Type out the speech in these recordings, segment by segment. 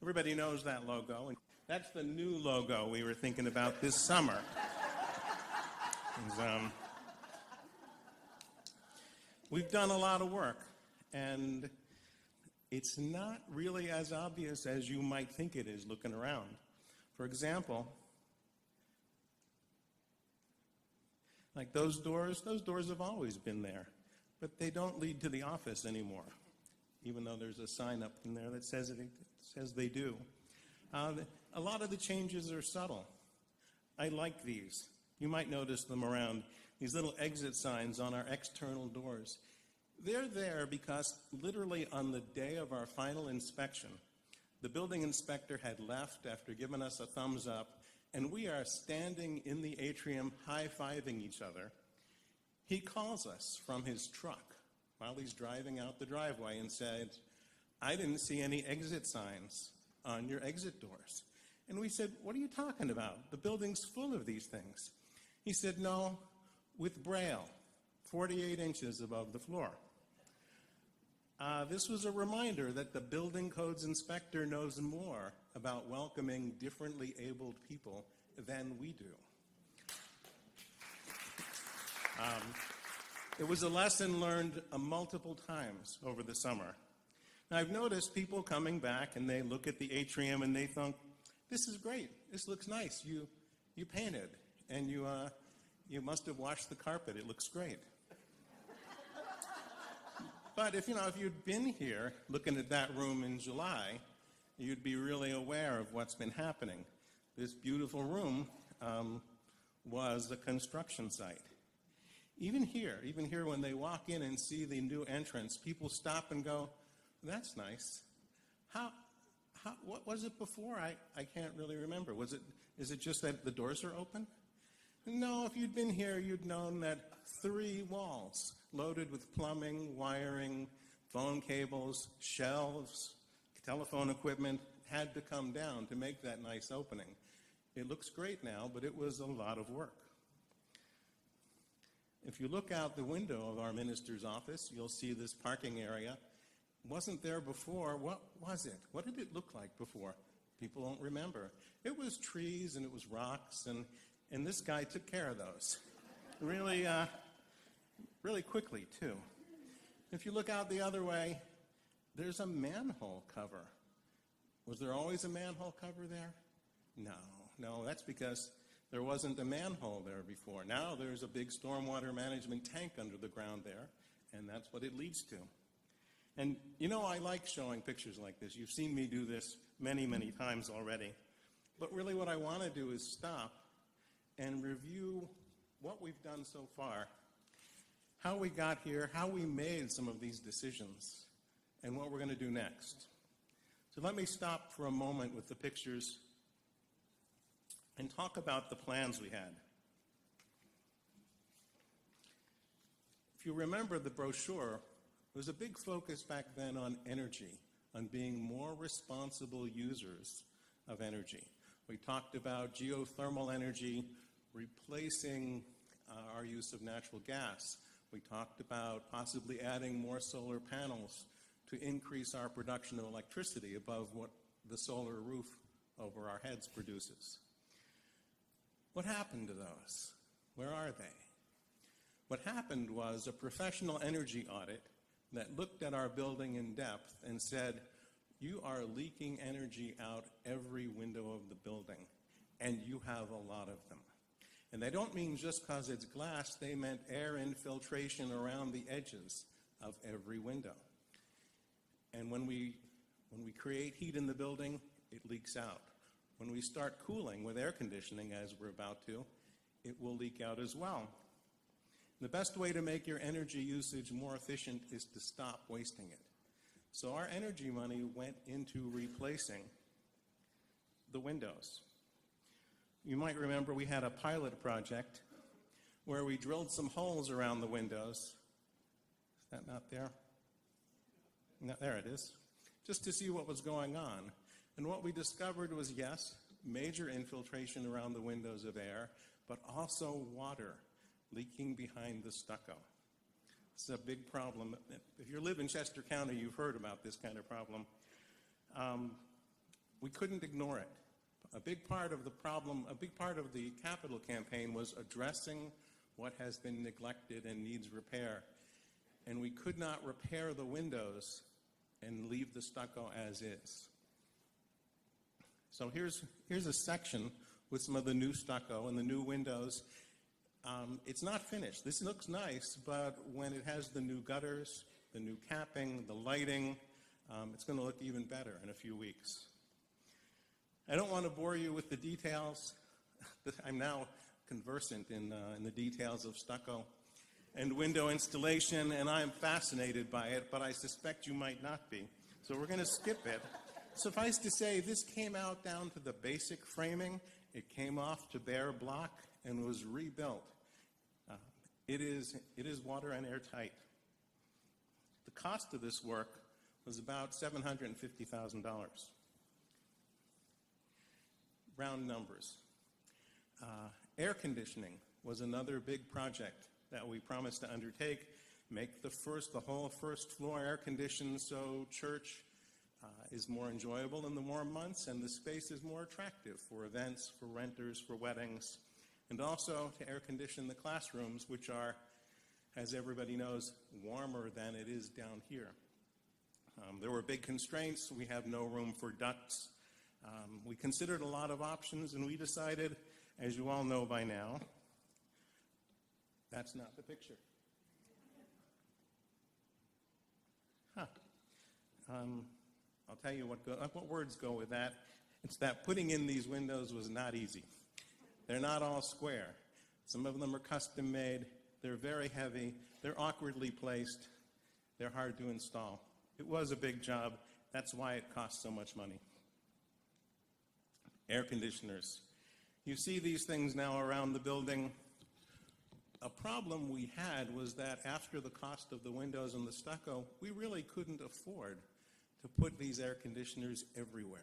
Everybody knows that logo, and that's the new logo we were thinking about this summer. We've done a lot of work, and it's not really as obvious as you might think it is looking around. For example, like those doors have always been there, but they don't lead to the office anymore, even though there's a sign up in there that says they do. A lot of the changes are subtle. I like these. You might notice them around, these little exit signs on our external doors. They're there because literally on the day of our final inspection, the building inspector had left after giving us a thumbs up, and we are standing in the atrium high-fiving each other. He calls us from his truck while he's driving out the driveway and said, "I didn't see any exit signs on your exit doors." And we said, "What are you talking about? The building's full of these things." He said, "No, with Braille, 48 inches above the floor." This was a reminder that the building codes inspector knows more about welcoming differently abled people than we do. It was a lesson learned multiple times over the summer. Now, I've noticed people coming back and they look at the atrium and they think, "This is great. This looks nice. You painted and you must have washed the carpet. It looks great." But if you'd been here looking at that room in July, you'd be really aware of what's been happening. This beautiful room was a construction site. Even here when they walk in and see the new entrance, people stop and go, "That's nice. What was it before? I can't really remember. Is it just that the doors are open?" No, if you'd been here, you'd known that 3 walls loaded with plumbing, wiring, phone cables, shelves, telephone equipment had to come down to make that nice opening. It looks great now, but it was a lot of work. If you look out the window of our minister's office, you'll see this parking area. It wasn't there before. What was it? What did it look like before? People don't remember. It was trees and it was rocks, and this guy took care of those. Really quickly, too. If you look out the other way, there's a manhole cover. Was there always a manhole cover there? No, that's because there wasn't a manhole there before. Now there's a big stormwater management tank under the ground there, and that's what it leads to. And I like showing pictures like this. You've seen me do this many, many times already. But really what I want to do is stop and review what we've done so far, how we got here, how we made some of these decisions, and what we're going to do next. So let me stop for a moment with the pictures and talk about the plans we had. If you remember the brochure, there was a big focus back then on energy, on being more responsible users of energy. We talked about geothermal energy replacing our use of natural gas. We talked about possibly adding more solar panels to increase our production of electricity above what the solar roof over our heads produces. What happened to those? Where are they? What happened was a professional energy audit that looked at our building in depth and said, "You are leaking energy out every window of the building, and you have a lot of them." And they don't mean just because it's glass, they meant air infiltration around the edges of every window. And when we create heat in the building, it leaks out. When we start cooling with air conditioning, as we're about to, it will leak out as well. The best way to make your energy usage more efficient is to stop wasting it. So our energy money went into replacing the windows. You might remember we had a pilot project where we drilled some holes around the windows. Is that not there? No, there it is. Just to see what was going on. And what we discovered was, yes, major infiltration around the windows of air, but also water leaking behind the stucco. It's a big problem. If you live in Chester County, you've heard about this kind of problem. We couldn't ignore it. A big part of the problem, a big part of the capital campaign was addressing what has been neglected and needs repair. And we could not repair the windows and leave the stucco as is. So here's a section with some of the new stucco and the new windows. It's not finished. This looks nice, but when it has the new gutters, the new capping, the lighting, it's going to look even better in a few weeks. I don't want to bore you with the details. I'm now conversant in the details of stucco and window installation, and I'm fascinated by it, but I suspect you might not be. So we're going to skip it. Suffice to say, this came out down to the basic framing. It came off to bare block and was rebuilt. It is water and airtight. The cost of this work was about $750,000. Round numbers. Air conditioning was another big project that we promised to undertake. Make the whole first floor air conditioned so church is more enjoyable in the warm months and the space is more attractive for events, for renters, for weddings, and also to air condition the classrooms, which are, as everybody knows, warmer than it is down here. There were big constraints. We have no room for ducts. We considered a lot of options, and we decided, as you all know by now, that's not the picture. I'll tell you what words go with that. It's that putting in these windows was not easy. They're not all square. Some of them are custom made. They're very heavy. They're awkwardly placed. They're hard to install. It was a big job. That's why it cost so much money. Air conditioners. You see these things now around the building. A problem we had was that after the cost of the windows and the stucco, we really couldn't afford to put these air conditioners everywhere.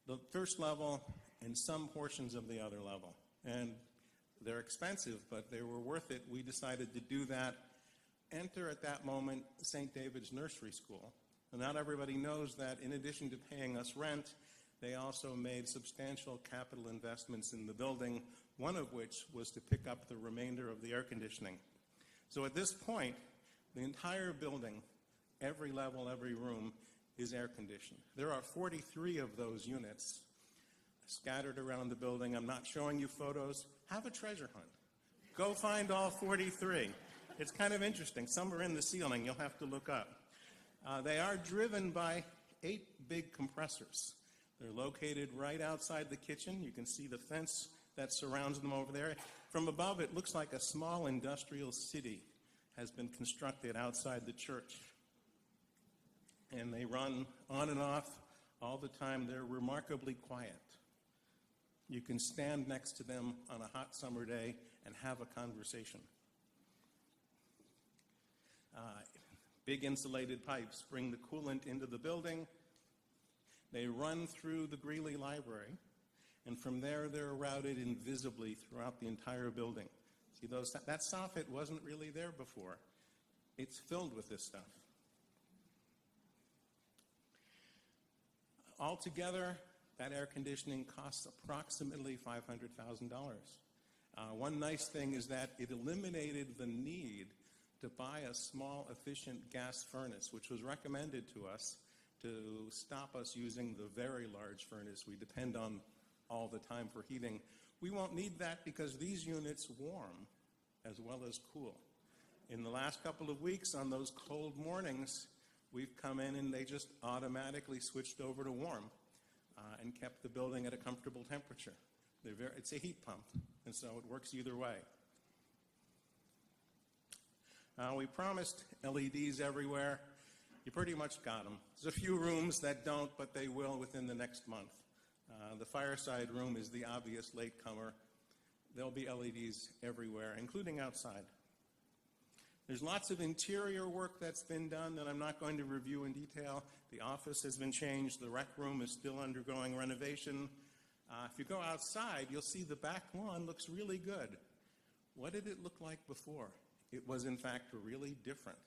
The first level and some portions of the other level. And they're expensive, but they were worth it. We decided to do that. Enter at that moment St. David's Nursery School. And not everybody knows that in addition to paying us rent, they also made substantial capital investments in the building, one of which was to pick up the remainder of the air conditioning. So at this point, the entire building, every level, every room, is air conditioned. There are 43 of those units scattered around the building. I'm not showing you photos. Have a treasure hunt. Go find all 43. It's kind of interesting. Some are in the ceiling. You'll have to look up. They are driven by 8 big compressors. They're located right outside the kitchen. You can see the fence that surrounds them over there. From above, it looks like a small industrial city has been constructed outside the church. And they run on and off all the time. They're remarkably quiet. You can stand next to them on a hot summer day and have a conversation. Big insulated pipes bring the coolant into the building. They run through the Greeley Library, and from there they're routed invisibly throughout the entire building. See, that soffit wasn't really there before. It's filled with this stuff. Altogether, that air conditioning costs approximately $500,000. One nice thing is that it eliminated the need to buy a small, efficient gas furnace, which was recommended to us to stop us using the very large furnace we depend on all the time for heating. We won't need that because these units warm as well as cool. In the last couple of weeks, on those cold mornings, we've come in and they just automatically switched over to warm and kept the building at a comfortable temperature. It's a heat pump, and so it works either way. We promised LEDs everywhere. You pretty much got them. There's a few rooms that don't, but they will within the next month. The fireside room is the obvious latecomer. There'll be LEDs everywhere, including outside. There's lots of interior work that's been done that I'm not going to review in detail. The office has been changed. The rec room is still undergoing renovation. If you go outside, you'll see the back lawn looks really good. What did it look like before? It was, in fact, really different.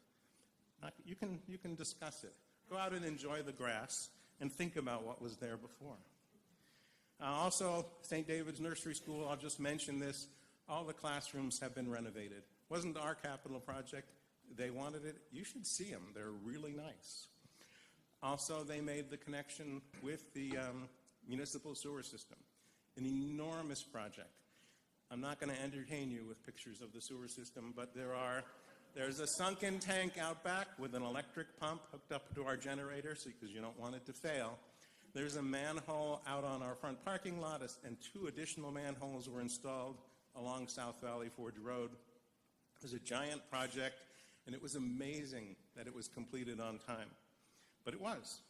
You can discuss it. Go out and enjoy the grass. and think about what was there before. Also, St. David's Nursery School, I'll just mention this, all the classrooms have been renovated. Wasn't our capital project. They wanted it. You should see them. They're really nice. Also, they made the connection with the municipal sewer system, an enormous project. I'm not going to entertain you with pictures of the sewer system, but there's a sunken tank out back with an electric pump hooked up to our generator because you don't want it to fail. There's a manhole out on our front parking lot, and 2 additional manholes were installed along South Valley Forge Road. It was a giant project, and it was amazing that it was completed on time. But it was.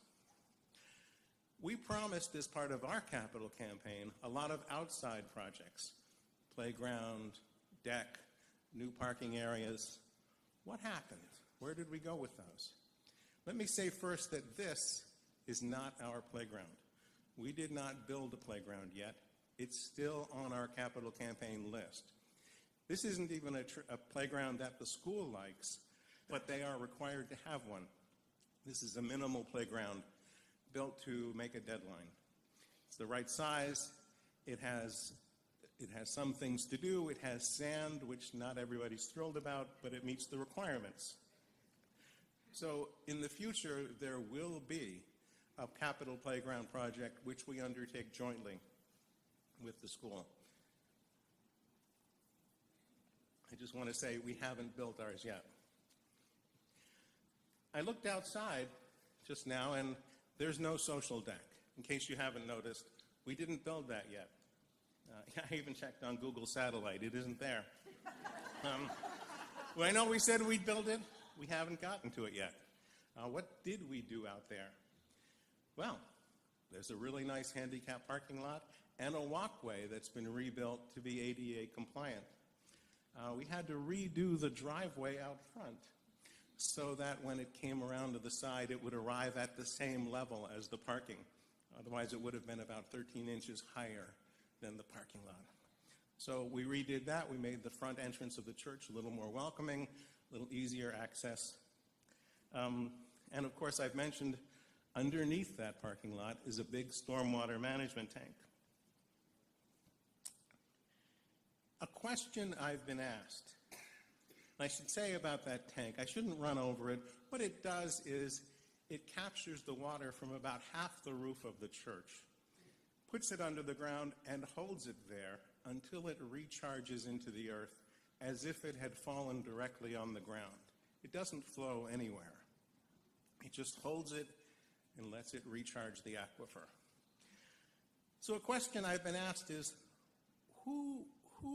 We promised as part of our capital campaign a lot of outside projects, playground, deck, new parking areas. What happened? Where did we go with those? Let me say first that this is not our playground. We did not build a playground yet. It's still on our capital campaign list. This isn't even a playground that the school likes, but they are required to have one. This is a minimal playground built to make a deadline. It's the right size. It has some things to do. It has sand, which not everybody's thrilled about, but it meets the requirements. So in the future, there will be a capital playground project which we undertake jointly with the school. I just want to say we haven't built ours yet. I looked outside just now, and there's no social deck. In case you haven't noticed, we didn't build that yet. I even checked on Google Satellite. It isn't there. Well, I know we said we'd build it. We haven't gotten to it yet. What did we do out there? Well, there's a really nice handicap parking lot and a walkway that's been rebuilt to be ADA compliant. We had to redo the driveway out front so that when it came around to the side, it would arrive at the same level as the parking. Otherwise, it would have been about 13 inches higher than the parking lot. So we redid that. We made the front entrance of the church a little more welcoming, a little easier access. And of course, I've mentioned underneath that parking lot is a big stormwater management tank. A question I've been asked, and I should say about that tank, I shouldn't run over it. What it does is it captures the water from about half the roof of the church, puts it under the ground, and holds it there until it recharges into the earth as if it had fallen directly on the ground. It doesn't flow anywhere. It just holds it and lets it recharge the aquifer. So a question I've been asked is, who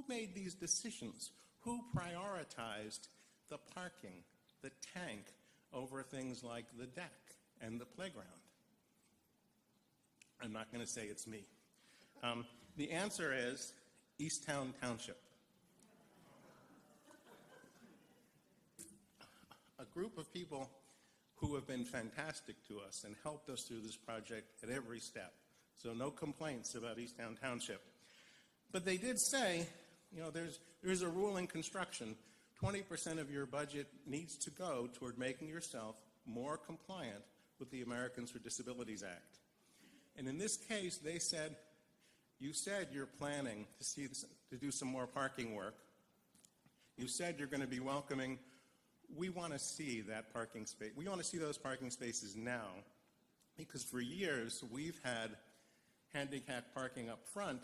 made these decisions? Who prioritized the parking, the tank, over things like the deck and the playground? I'm not going to say it's me. The answer is Easttown Township. A group of people who have been fantastic to us and helped us through this project at every step. So no complaints about Easttown Township. But they did say, you know, there's a rule in construction, 20% of your budget needs to go toward making yourself more compliant with the Americans with Disabilities Act. And in this case, they said, you said you're planning to do some more parking work. You said you're going to be welcoming. We want to see that parking space. We want to see those parking spaces now, because for years we've had handicapped parking up front,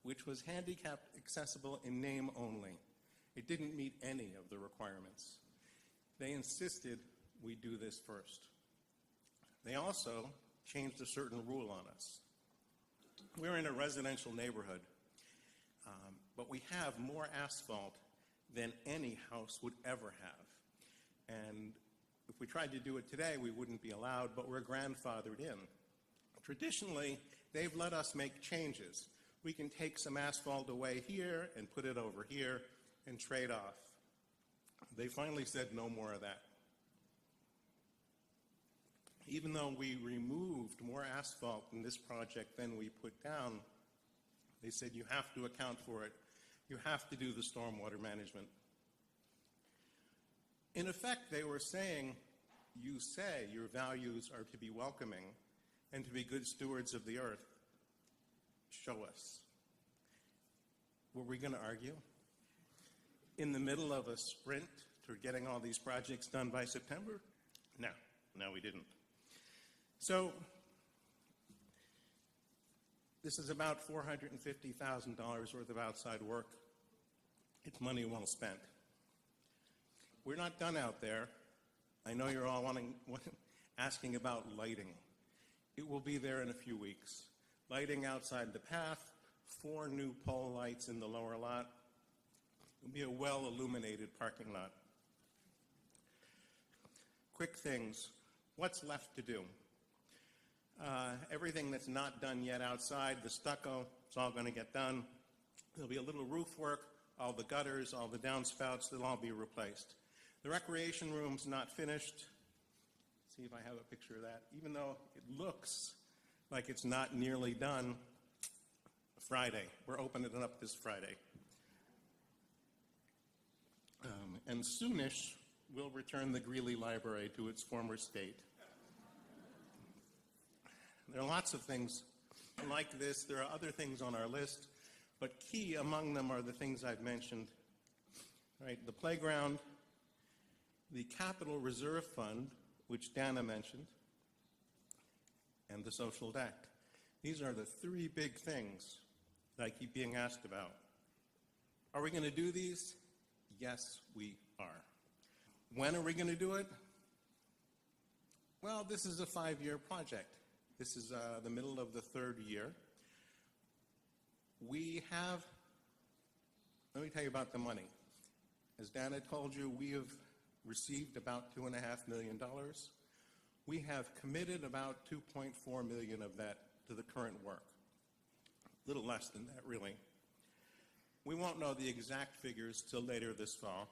which was handicapped accessible in name only. It didn't meet any of the requirements. They insisted we do this first. They also changed a certain rule on us. We're in a residential neighborhood, but we have more asphalt than any house would ever have. And if we tried to do it today, we wouldn't be allowed, but we're grandfathered in. Traditionally, they've let us make changes. We can take some asphalt away here and put it over here and trade off. They finally said no more of that. Even though we removed more asphalt in this project than we put down, they said you have to account for it. You have to do the stormwater management. In effect, they were saying, you say your values are to be welcoming, and to be good stewards of the earth. Show us. Were we going to argue? In the middle of a sprint to getting all these projects done by September? No, we didn't. So this is about $450,000 worth of outside work. It's money well spent. We're not done out there. I know you're all asking about lighting. It will be there in a few weeks. Lighting outside the path, 4 new pole lights in the lower lot. It will be a well-illuminated parking lot. Quick things. What's left to do? Everything that's not done yet outside, the stucco, it's all going to get done. There'll be a little roof work, all the gutters, all the downspouts, they'll all be replaced. The recreation room's not finished. See if I have a picture of that. Even though it looks like it's not nearly done, Friday. We're opening it up this Friday. And soonish, we'll return the Greeley Library to its former state. There are lots of things like this. There are other things on our list, but key among them are the things I've mentioned. Right, the playground, the Capital Reserve Fund, which Dana mentioned, and the social deck. These are the 3 big things that I keep being asked about. Are we going to do these? Yes, we are. When are we going to do it? Well, this is a 5-year project. This is the middle of the 3rd year. Let me tell you about the money. As Dana told you, we have received about $2.5 million. We have committed about $2.4 million of that to the current work. A little less than that, really. We won't know the exact figures till later this fall,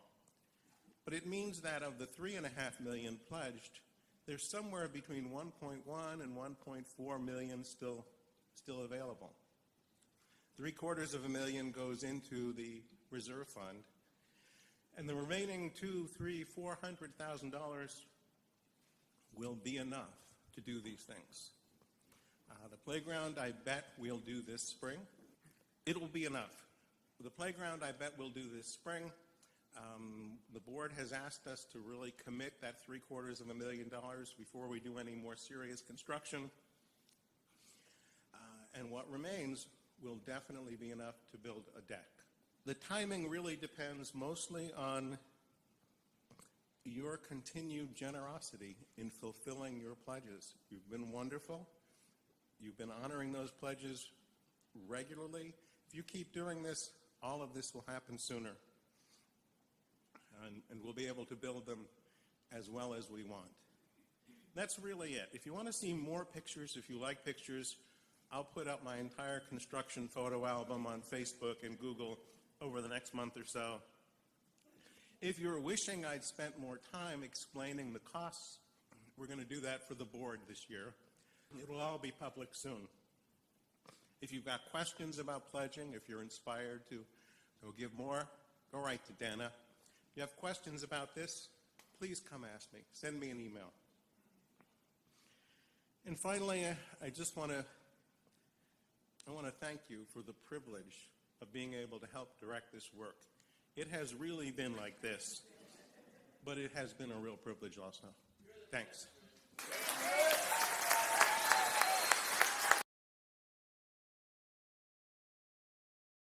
but it means that of the $3.5 million pledged, there's somewhere between 1.1 and 1.4 million still available. $750,000 goes into the reserve fund, and the remaining $400,000 will be enough to do these things. The playground, I bet we'll do this spring. It'll be enough. The playground, I bet we'll do this spring. The board has asked us to really commit that $750,000 before we do any more serious construction. And what remains will definitely be enough to build a deck. The timing really depends mostly on your continued generosity in fulfilling your pledges. You've been wonderful. You've been honoring those pledges regularly. If you keep doing this, all of this will happen sooner. And we'll be able to build them as well as we want. That's really it. If you want to see more pictures, if you like pictures, I'll put up my entire construction photo album on Facebook and Google over the next month or so. If you're wishing I'd spent more time explaining the costs, we're going to do that for the board this year. It'll all be public soon. If you've got questions about pledging, if you're inspired to go give more, go right to Dana. If you have questions about this, please come ask me. Send me an email. And finally, I want to thank you for the privilege of being able to help direct this work. It has really been like this, but it has been a real privilege also. Thanks.